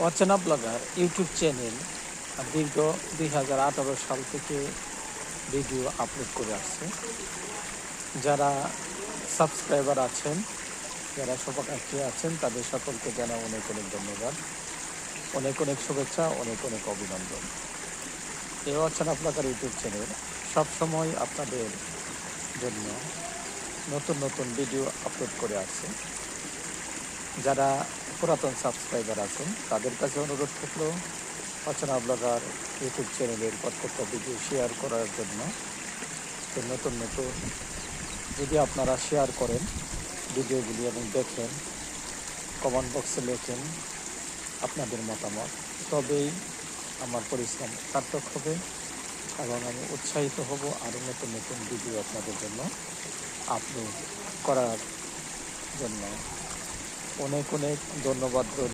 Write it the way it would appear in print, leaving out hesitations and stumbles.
অচেনা blogger YouTube channel দীর্ঘ 2018 সাল থেকে ভিডিও আপলোড করে আসছে। যারা সাবস্ক্রাইবার আছেন, যারা শুভাকাঙ্ক্ষী আছেন, তাদের সকলকে জানাই অনেক অনেক ধন্যবাদ, অনেক অনেক শুভেচ্ছা, অনেক অনেক অভিনন্দন। এই অচেনা ব্লগার ইউটিউব চ্যানেল সবসময় আপনাদের জন্য নতুন নতুন ভিডিও আপলোড করে আসছে। যারা পুরাতন সাবস্ক্রাইবার আছেন তাদের কাছে অনুরোধ থাকলো অচেনা ব্লগার ইউটিউব চ্যানেলের প্রত্যেকটা ভিডিও শেয়ার করার জন্য। তো নতুন নতুন যদি আপনারা শেয়ার করেন ভিডিওগুলি এবং দেখেন, কমেন্ট বক্সে লেখেন আপনাদের মতামত, তবেই আমার পরিশ্রম সার্থক হবে এবং আমি উৎসাহিত হব আরও নতুন নতুন ভিডিও আপনাদের জন্য আপলোড করার জন্য। অনেক অনেক ধন্যবাদ।